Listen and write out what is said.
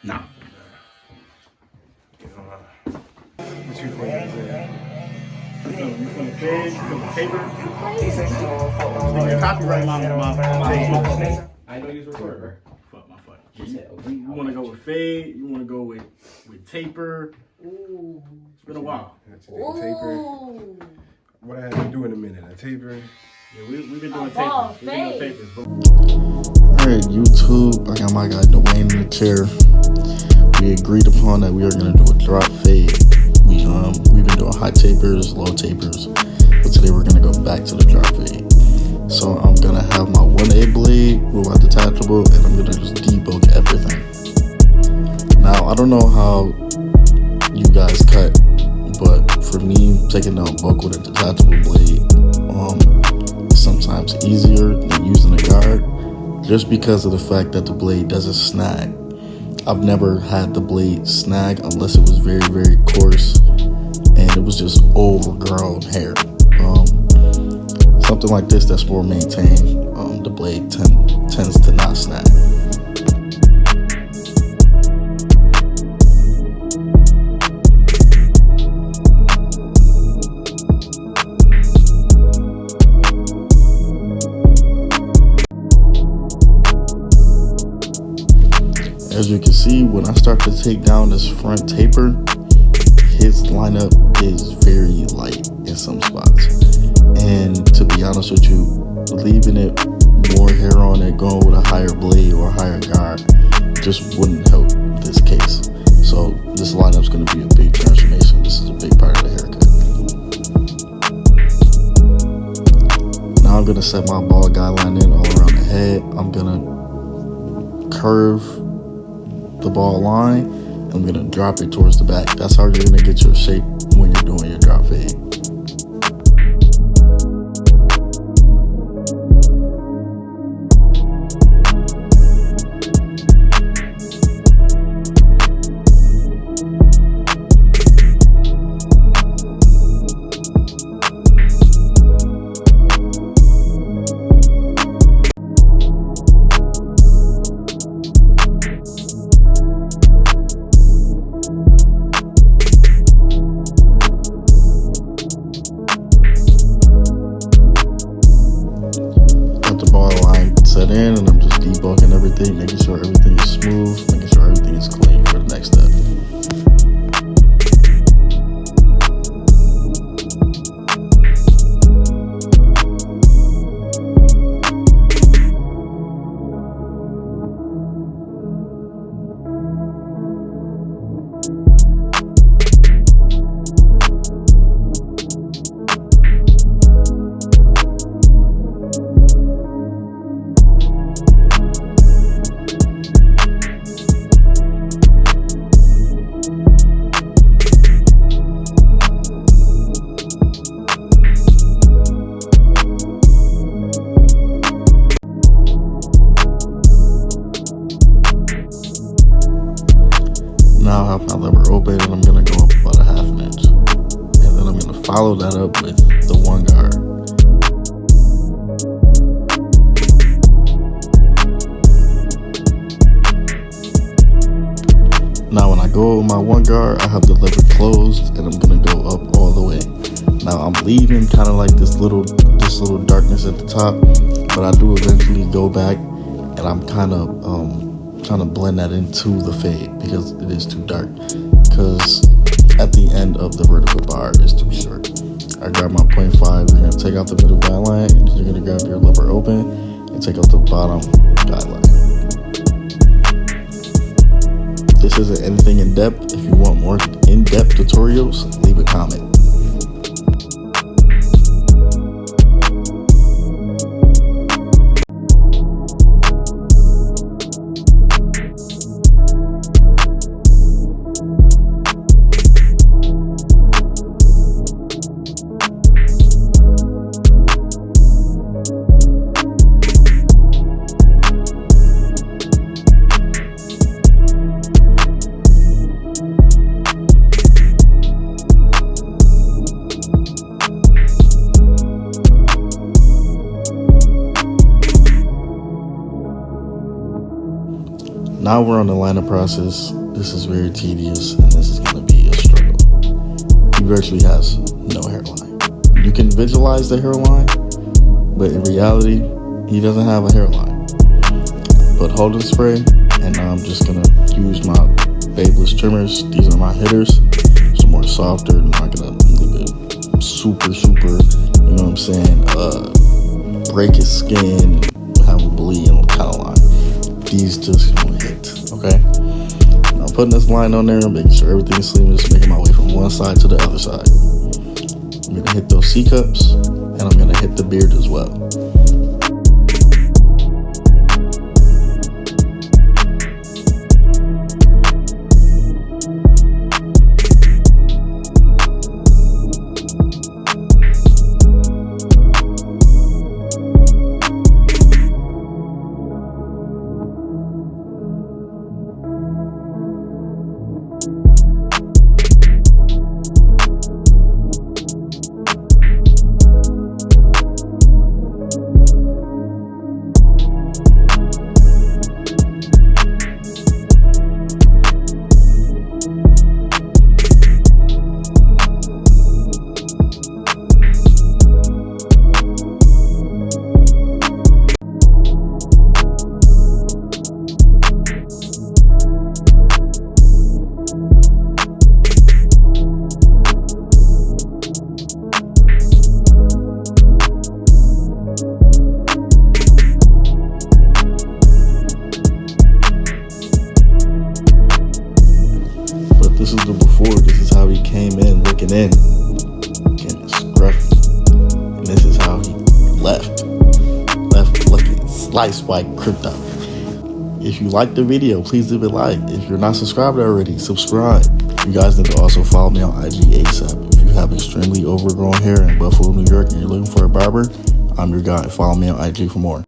No. What you think? You from the page, from the paper? Copyright my page. I know you're recording, bro. Fuck my fuck. You want to go with fade? You want to go with taper? Ooh. It's been a while. Taper. What I had to do in a minute. A taper. Yeah, we've been doing tapers. We've been doing tapers. Alright, YouTube. I got my guy Dwayne in the chair. We agreed upon that we are gonna do a drop fade. We've been doing high tapers, low tapers, but today we're gonna go back to the drop fade. So I'm gonna have my 1A blade with my detachable, and I'm gonna just debulk everything. Now I don't know how you guys cut, but for me, taking out bulk with a detachable blade is sometimes easier than using a guard, just because of the fact that the blade doesn't snag. I've never had the blade snag unless it was very, very coarse and it was just overgrown hair. Something like this that's more maintained, the blade tends to not snag. As you can see, when I start to take down this front taper, his lineup is very light in some spots. And to be honest with you, leaving it more hair on it, going with a higher blade or a higher guard, just wouldn't help this case. So this lineup's going to be a big transformation. This is a big part of the haircut. Now I'm going to set my ball guideline in all around the head. I'm going to curve the ball line, and I'm gonna drop it towards the back. That's how you're gonna get your shape when you're doing your drop fade. Set in, and I'm just debulking everything, making sure everything is smooth, making sure everything is clean for the next step. Now I have my lever open, and I'm going to go up about a ½ inch. And then I'm going to follow that up with the one guard. Now when I go with my one guard, I have the lever closed, and I'm going to go up all the way. Now I'm leaving kind of like this little darkness at the top, but I do eventually go back, and I'm kind of trying to blend that into the fade because it is too dark, because at the end of the vertical bar is too short. I grab my 0.5, you're going to take out the middle guideline, and then you're going to grab your lever open and take out the bottom guideline. This isn't anything in depth. If you want more in-depth tutorials, leave a comment. now we're on the liner process. This is very tedious, and this is going to be a struggle. He virtually has no hairline. You can visualize the hairline, but in reality, he doesn't have a hairline. But holding spray, and now I'm just going to use my Babeless trimmers. These are my hitters. Some more softer. I'm not going to leave it super, you know what I'm saying, break his skin and have him bleed and kind of line. These just gonna hit, okay? Now I'm putting this line on there and making sure everything's seamless, making my way from one side to the other side. I'm gonna hit those C-cups, and I'm gonna hit the beard as well. This is the before. This is how he came in, looking in, getting scruffy. And this is how he left looking sliced by crypto. If you like the video, please leave a like. If you're not subscribed already, subscribe. You guys need to also follow me on IG ASAP. If you have extremely overgrown hair in Buffalo, New York, and you're looking for a barber, I'm your guy. Follow me on IG for more.